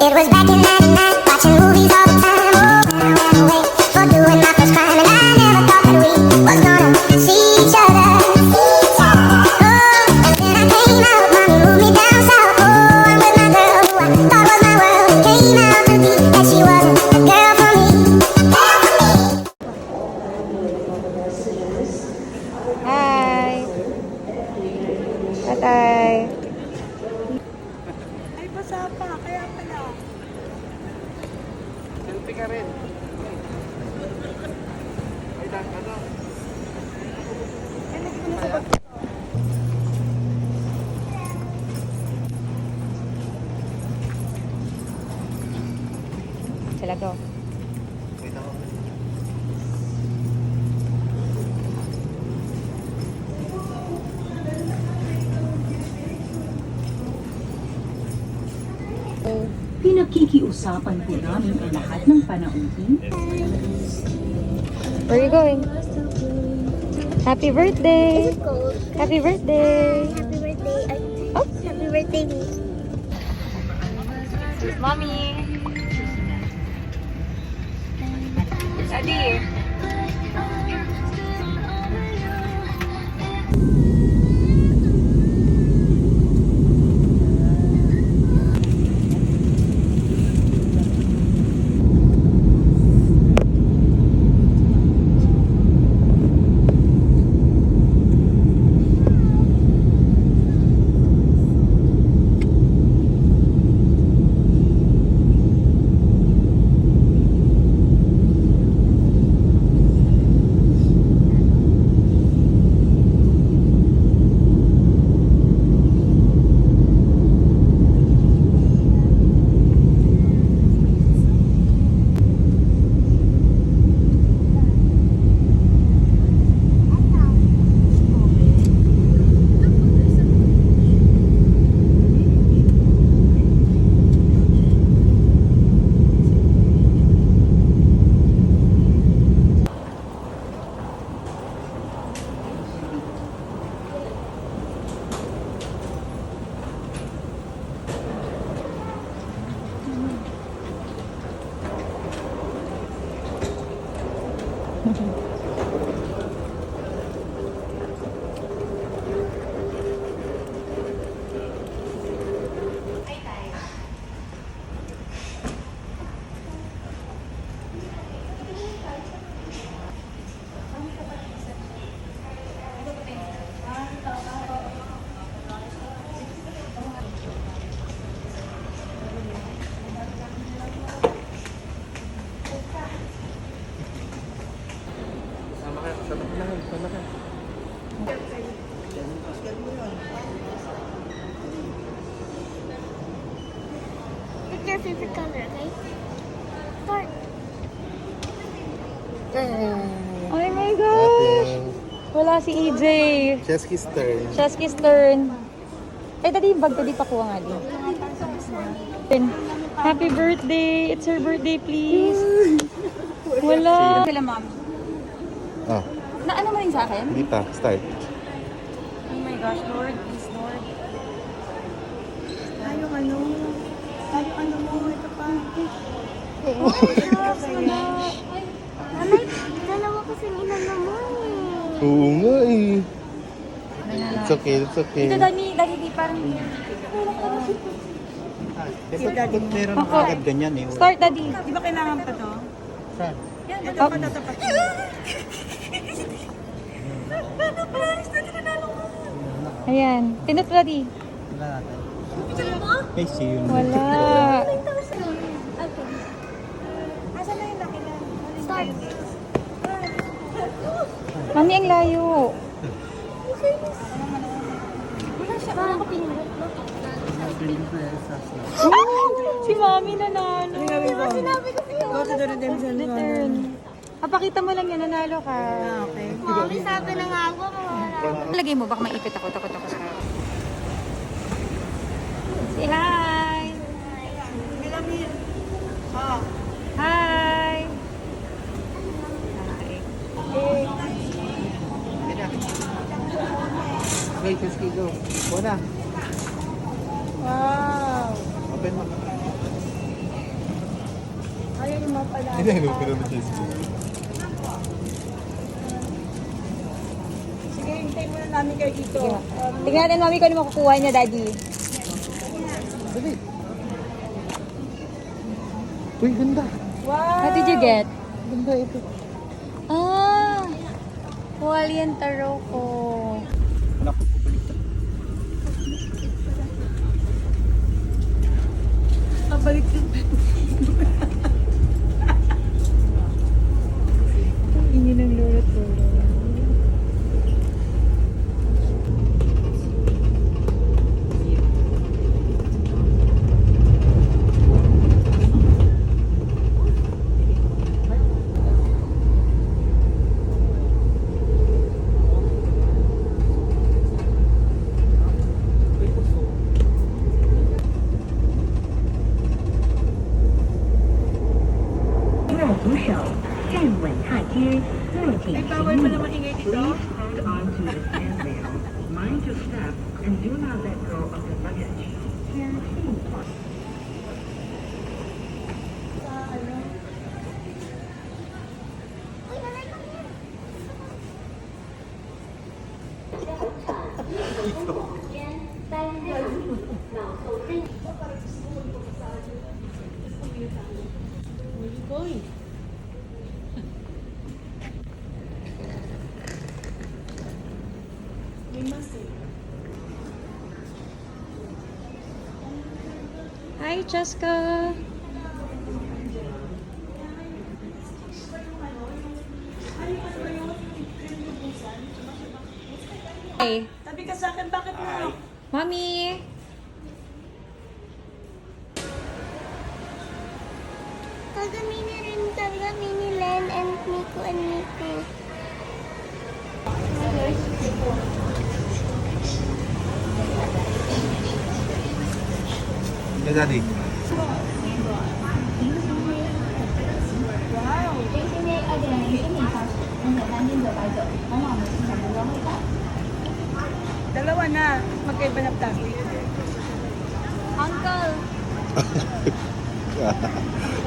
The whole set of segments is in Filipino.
It was back in '99, watching movies all the time. Oh, when I ran away for doing my first crime, and I never thought that we was gonna see each other. Oh, and then I came out, mommy moved me down south. Oh, I'm with my girl who I thought was my world. It came out to be that she wasn't the girl for me. Hi! Tatay! Ay, basa pa. Kaya pala. Selfie ka rin. Ay, lang ka lang. Ay, lagi ko na sa bag. Sila go. Wait ako. Pinakikiusapan po namin ang lahat ng panauhin. Where are you going? Happy birthday! Happy birthday! Happy birthday. Oh. Happy birthday, me. Mommy! Daddy! Sama ka. Sama ka lang. Sama ka. Pick your favorite color, okay? Start. Oh my gosh! Wala si EJ. Chesky's turn. Chesky's turn. Eh, dati yung bag ko, di pa kuha nga din. Happy birthday! It's her birthday, please! Wala! Sila, mom. Ah, Na ano mo rin sa akin? Dita. Start. Oh my gosh, Lord, please, Lord. Tayo ano. Tayo ano mo. Ito pa. Nanay, dalawa kasing inano mo eh. Oo nga eh. It's okay. It's okay. Ito, Dani, di parang... Dapat meron Ako. agad ganyan eh. Start, Daddy. Di ba kailangan pa to? Saan? Yan, ito Oh. pa tatapat. Ayan. Pinot, Daddy. Wala natin. Okay, see you. Wala. Asan na yung laki na? Start. Mami, ang layo. Wala siya. Wala ko pinindot. Si Mami nanalo. Sinabi ko sa'yo. Go to the redemption Return. Papakita mo lang yan, nanalo ka. Okay. Mami, sabi na nga ako, mawala. Lagay mo, baka maipit ako. Takot ako sa... Say hi! Milamil. Oh. Hi! Hi. Okay, Chesky, go. Go na. Wow. Open mo. Hindi na pinunod siya. Sige, hintayin muna namin kayo dito. Tingnan natin, mami, kung ano makukuha niya, daddy. Dali. Uy, ganda. What did you get? Ganda ito. Ah! Hualian taro ko. Anak ko pupulitan. Kabalik yung Ingin ng lolo-lolo. Ay, bawal pala maingay dito. Hold on to the handrail. Mind your step and do not let go of the luggage. Hi, Cheska. Hey, Sabi ka sa akin, bakit mo? Mommy. Kagamini rin kagamini Len and Nico and Nico. Yeah, daddy. Dalawa na. Magkaiba na plastic. Uncle.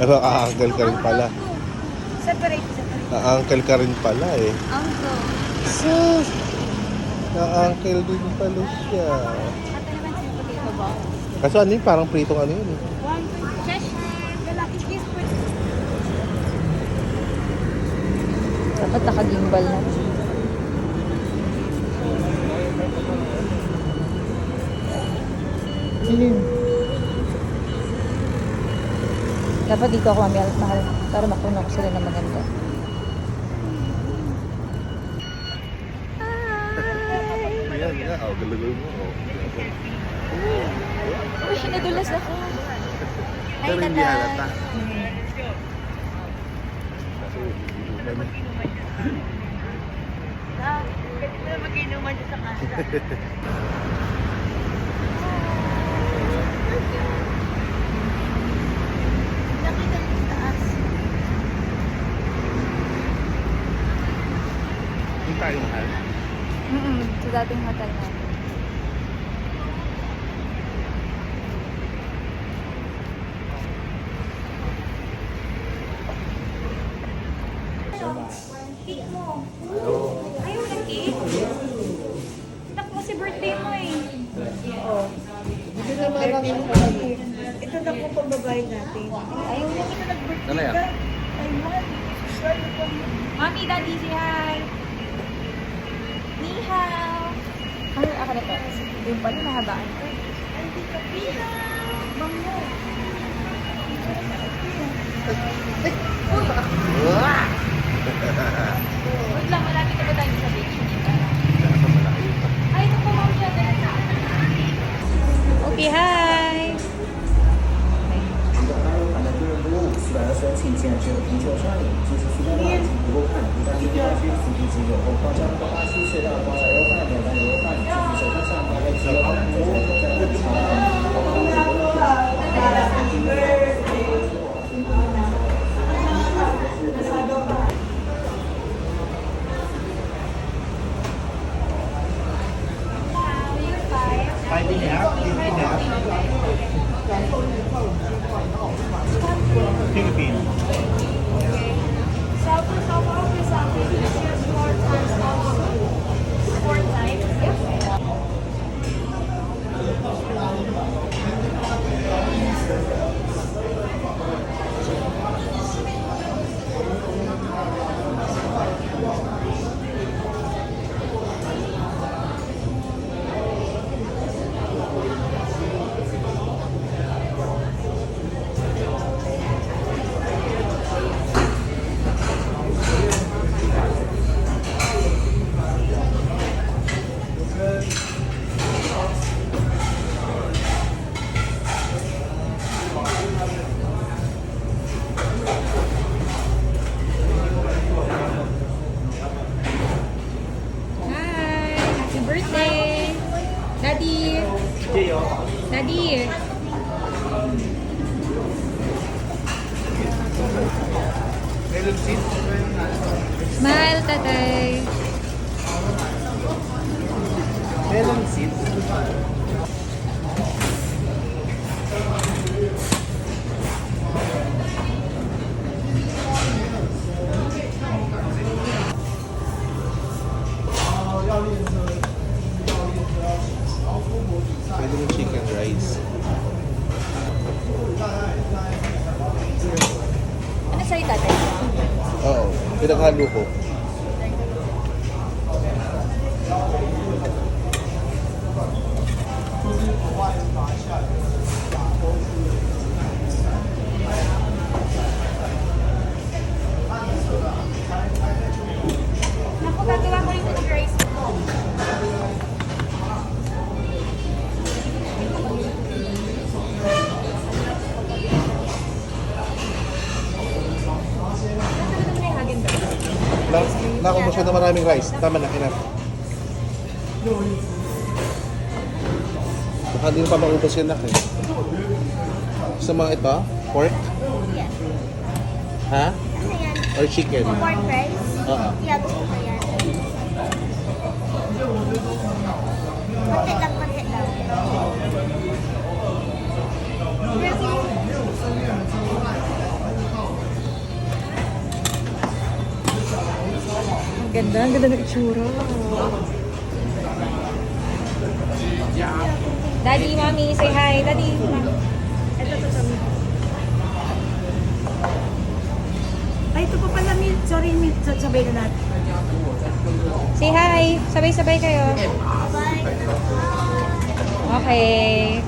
Pero uncle ka rin pala. Separate. Uncle ka rin pala eh. Uncle. Sus! Uncle din pala siya. Ate naman siya potato ball. Kaso ano yun? Parang pritong ano yun eh. One, Cheshire. Lalaki kiss for Dapat nakagimbal na. Dapat dito ako mami mahal para makuha ko sila na maganda. Ayan nga, galagay mo. Uy, nadulas ako. Pero hindi halata. Kaso, Pwede mo na mag-inuman dyan sa kasa. Nakita niyo sa taas. Hindi tayo mahal. Sa dating hotel natin. Cake mo. Ayaw na cake? Anak mo si birthday mo eh. Ito na po pambabayad natin. Ayaw na. Ano yan? Mami, daddy, say hi. Ni hao. Ano, ako na to. Yung pala, nahabaan ko. Wait lang, malapit na ba tayo sa beach? Ay, ito po, ma'am siya. Okay, hi. 版的多人不误，422申请现在只有停车上瘾，即使需要大请不够看，不但地区 CP 值有后夸张，八西隧道刮彩优惠，两单优惠，继续手机上大概只有2分钟，在问题。Philippines. Smile, tatay. Melon seed. Pwede mo chicken rice. Ano sa'yo, tatay? Oo, pinaghalo ko. Naku, gagawa ko rin ng rice ko. Nakubos siya na maraming rice. Tama na, enough. Baka hindi pa maubos yun, nak eh. Gusto mo ito? Pork? Yes. Ha? Ano yan? Or chicken? Pork rice? Oo. Yeah, gusto ko yan. Konti lang, konti lang. Ang ganda ng itsura. Daddy, mommy, say hi. Daddy. Ay, ito pa pala, Mil. Sorry, Mil. Sabay na natin. Say hi. Sabay-sabay kayo. Bye. Okay.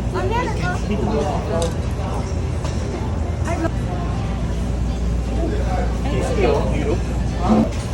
Oh, meron to.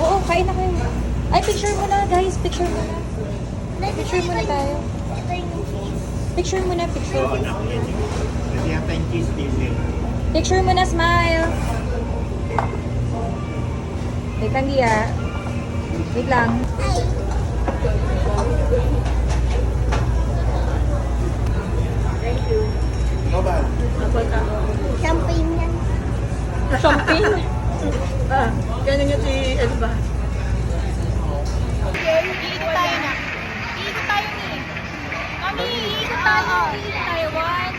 Oo, kain na kayo. Ay, picture muna, guys. Picture muna. Picture muna tayo. Ito yung cheese. Picture muna, picture. Hindi yata yung cheese din. Picture muna, smile. Wait lang, Gia. Wait lang. Champagne yan. Champagne. Ganun nga si Elba. Iikot tayo na. Iikot tayo ni. Mami, iikot tayo. Iikot tayo. One.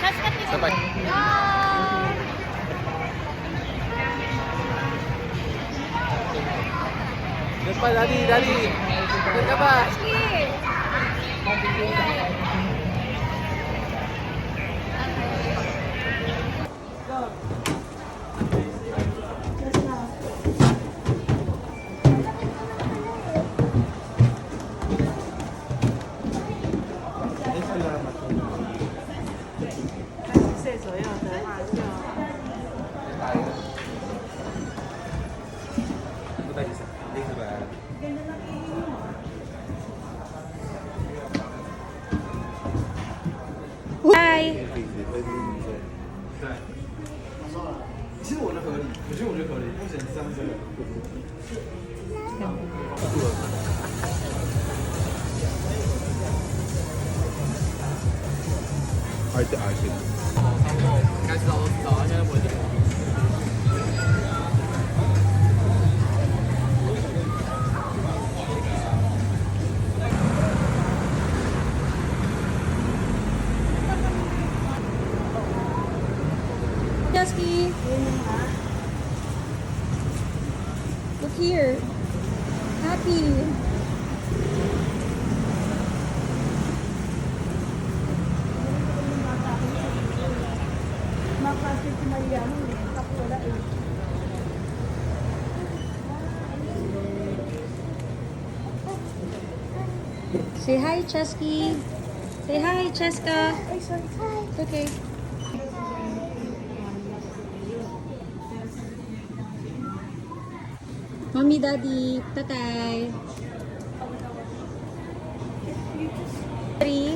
Just cut this. Sabay. One. Doon pa, daddy, daddy. Doon ka pa. Here. Hi. 其实我觉得合理，我觉得合理，目前这样子。 Arte-arte. Jusky. Look here. Happy. Say hi, Chesky. Say hi, Cheska. It's okay. Mommy, Daddy, Tatay. 3.